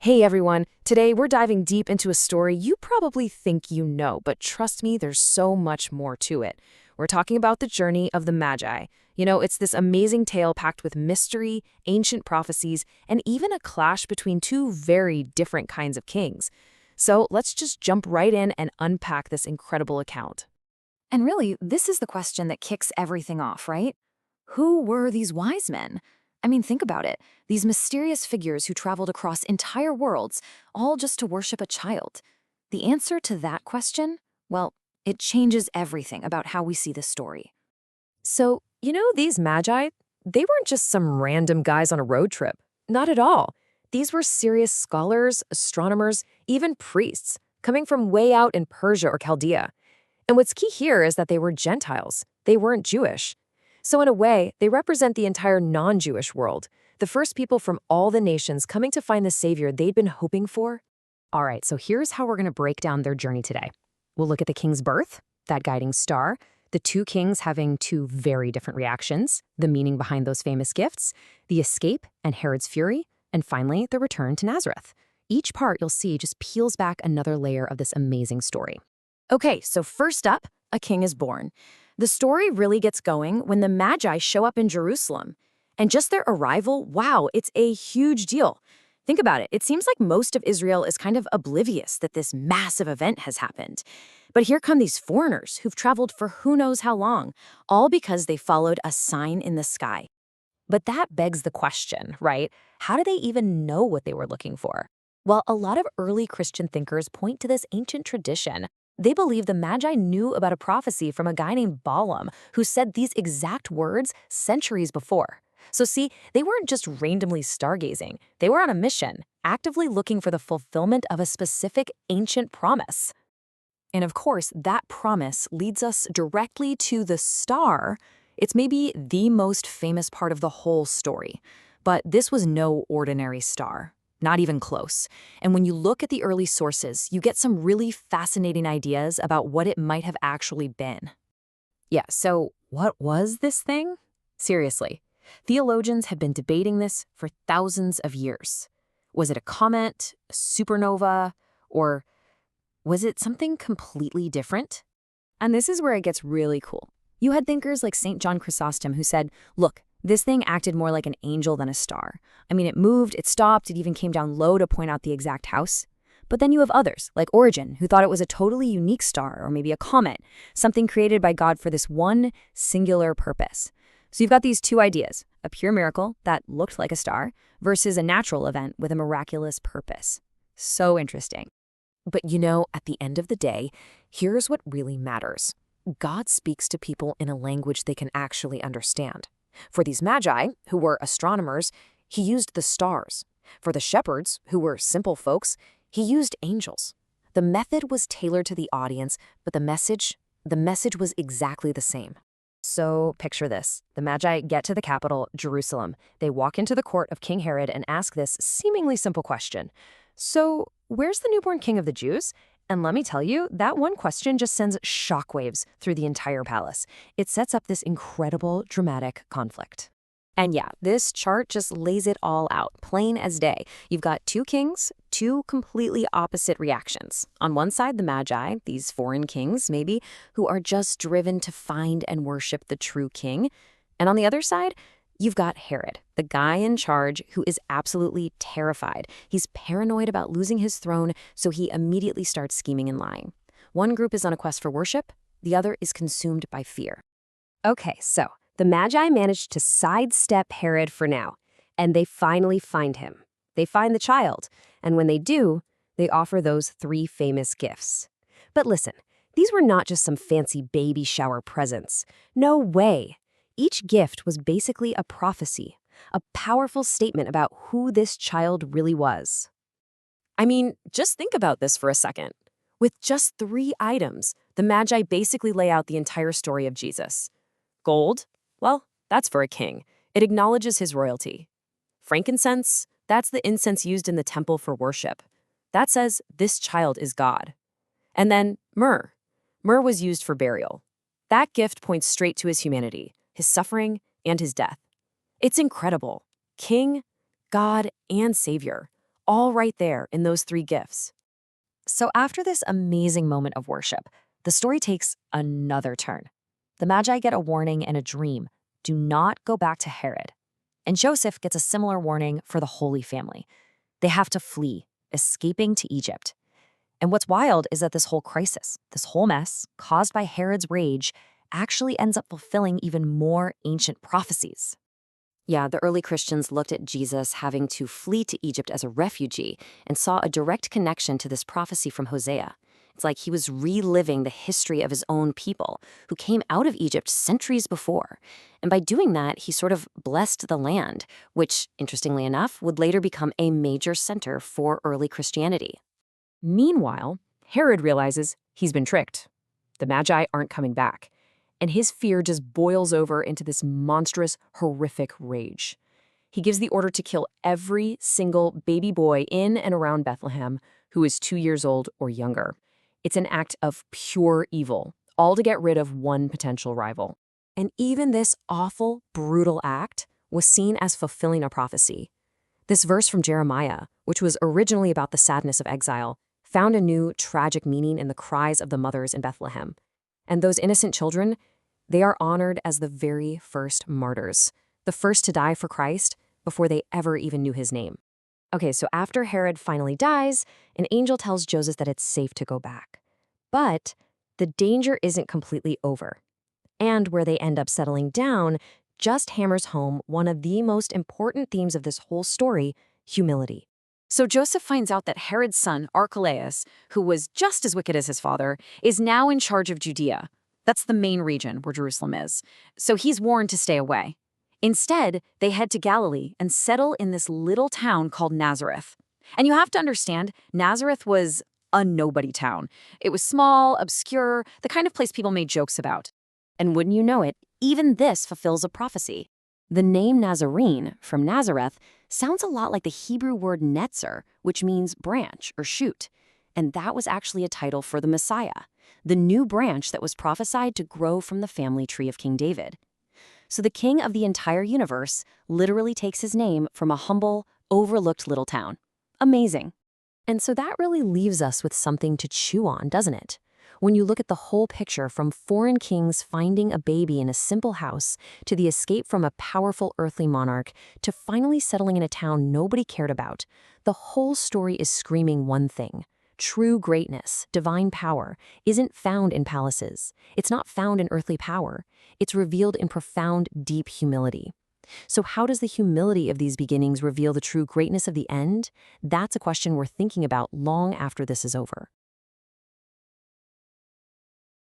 Hey everyone, today we're diving deep into a story you probably think you know, but trust me, there's so much more to it. We're talking about the journey of the Magi. It's this amazing tale packed with mystery, ancient prophecies, and even a clash between two very different kinds of kings. So let's just jump right in and unpack this incredible account. And really, this is the question that kicks everything off, right? Who were these wise men? I mean, think about it. These mysterious figures who traveled across entire worlds, all just to worship a child. The answer to that question? Well, it changes everything about how we see this story. So, these Magi, they weren't just some random guys on a road trip. Not at all. These were serious scholars, astronomers, even priests, coming from way out in Persia or Chaldea. And what's key here is that they were Gentiles. They weren't Jewish. So in a way, they represent the entire non-Jewish world, the first people from all the nations coming to find the Savior they'd been hoping for. All right, so here's how we're going to break down their journey today. We'll look at the king's birth, that guiding star, the two kings having two very different reactions, the meaning behind those famous gifts, the escape and Herod's fury, and finally, the return to Nazareth. Each part you'll see just peels back another layer of this amazing story. Okay, so first up, a king is born. The story really gets going when the Magi show up in Jerusalem. And just their arrival, wow, it's a huge deal. Think about it. It seems like most of Israel is kind of oblivious that this massive event has happened. But here come these foreigners who've traveled for who knows how long, all because they followed a sign in the sky. But that begs the question, right? How do they even know what they were looking for? Well, a lot of early Christian thinkers point to this ancient tradition. They believe the Magi knew about a prophecy from a guy named Balaam who said these exact words centuries before. So see, they weren't just randomly stargazing. They were on a mission, actively looking for the fulfillment of a specific ancient promise. And of course, that promise leads us directly to the star. It's maybe the most famous part of the whole story. But this was no ordinary star. Not even close. And when you look at the early sources, you get some really fascinating ideas about what it might have actually been. Yeah, so what was this thing? Seriously, theologians have been debating this for thousands of years. Was it a comet, a supernova, or was it something completely different? And this is where it gets really cool. You had thinkers like St. John Chrysostom who said, look, this thing acted more like an angel than a star. I mean, it moved, it stopped, it even came down low to point out the exact house. But then you have others, like Origen, who thought it was a totally unique star, or maybe a comet, something created by God for this one singular purpose. So you've got these two ideas, a pure miracle that looked like a star versus a natural event with a miraculous purpose. So interesting. But at the end of the day, here's what really matters. God speaks to people in a language they can actually understand. For these Magi, who were astronomers, he used the stars. For the shepherds, who were simple folks, he used angels. The method was tailored to the audience, but the message was exactly the same. So picture this. The Magi get to the capital, Jerusalem. They walk into the court of King Herod and ask this seemingly simple question. So, where's the newborn king of the Jews? And let me tell you, that one question just sends shockwaves through the entire palace. It sets up this incredible, dramatic conflict. And yeah, this chart just lays it all out, plain as day. You've got two kings, two completely opposite reactions. On one side, the Magi, these foreign kings maybe, who are just driven to find and worship the true king. And on the other side, you've got Herod, the guy in charge who is absolutely terrified. He's paranoid about losing his throne, so he immediately starts scheming and lying. One group is on a quest for worship, the other is consumed by fear. Okay, so the Magi managed to sidestep Herod for now, and they finally find him. They find the child, and when they do, they offer those three famous gifts. But listen, these were not just some fancy baby shower presents. No way. Each gift was basically a prophecy, a powerful statement about who this child really was. I mean, just think about this for a second. With just 3 items, the Magi basically lay out the entire story of Jesus. Gold? Well, that's for a king. It acknowledges his royalty. Frankincense? That's the incense used in the temple for worship. That says this child is God. And then myrrh. Myrrh was used for burial. That gift points straight to his humanity, his suffering, and his death. It's incredible. King, God, and Savior, all right there in those three gifts. So after this amazing moment of worship, the story takes another turn. The Magi get a warning and a dream. Do not go back to Herod. And Joseph gets a similar warning for the Holy Family. They have to flee, escaping to Egypt. And what's wild is that this whole crisis, this whole mess, caused by Herod's rage, actually ends up fulfilling even more ancient prophecies. Yeah, the early Christians looked at Jesus having to flee to Egypt as a refugee and saw a direct connection to this prophecy from Hosea. It's like he was reliving the history of his own people who came out of Egypt centuries before. And by doing that, he sort of blessed the land, which, interestingly enough, would later become a major center for early Christianity. Meanwhile, Herod realizes he's been tricked. The Magi aren't coming back. And his fear just boils over into this monstrous, horrific rage. He gives the order to kill every single baby boy in and around Bethlehem who is 2 years old or younger. It's an act of pure evil, all to get rid of one potential rival. And even this awful, brutal act was seen as fulfilling a prophecy. This verse from Jeremiah, which was originally about the sadness of exile, found a new, tragic meaning in the cries of the mothers in Bethlehem. And those innocent children, they are honored as the very first martyrs, the first to die for Christ before they ever even knew his name. Okay, so after Herod finally dies, an angel tells Joseph that it's safe to go back. But the danger isn't completely over. And where they end up settling down just hammers home one of the most important themes of this whole story, humility. So Joseph finds out that Herod's son, Archelaus, who was just as wicked as his father, is now in charge of Judea. That's the main region where Jerusalem is. So he's warned to stay away. Instead, they head to Galilee and settle in this little town called Nazareth. And you have to understand, Nazareth was a nobody town. It was small, obscure, the kind of place people made jokes about. And wouldn't you know it, even this fulfills a prophecy. The name Nazarene, from Nazareth, sounds a lot like the Hebrew word Netzer, which means branch or shoot. And that was actually a title for the Messiah, the new branch that was prophesied to grow from the family tree of King David. So the king of the entire universe literally takes his name from a humble, overlooked little town. Amazing. And so that really leaves us with something to chew on, doesn't it? When you look at the whole picture, from foreign kings finding a baby in a simple house, to the escape from a powerful earthly monarch, to finally settling in a town nobody cared about, the whole story is screaming one thing. True greatness, divine power, isn't found in palaces. It's not found in earthly power. It's revealed in profound, deep humility. So how does the humility of these beginnings reveal the true greatness of the end? That's a question we're thinking about long after this is over.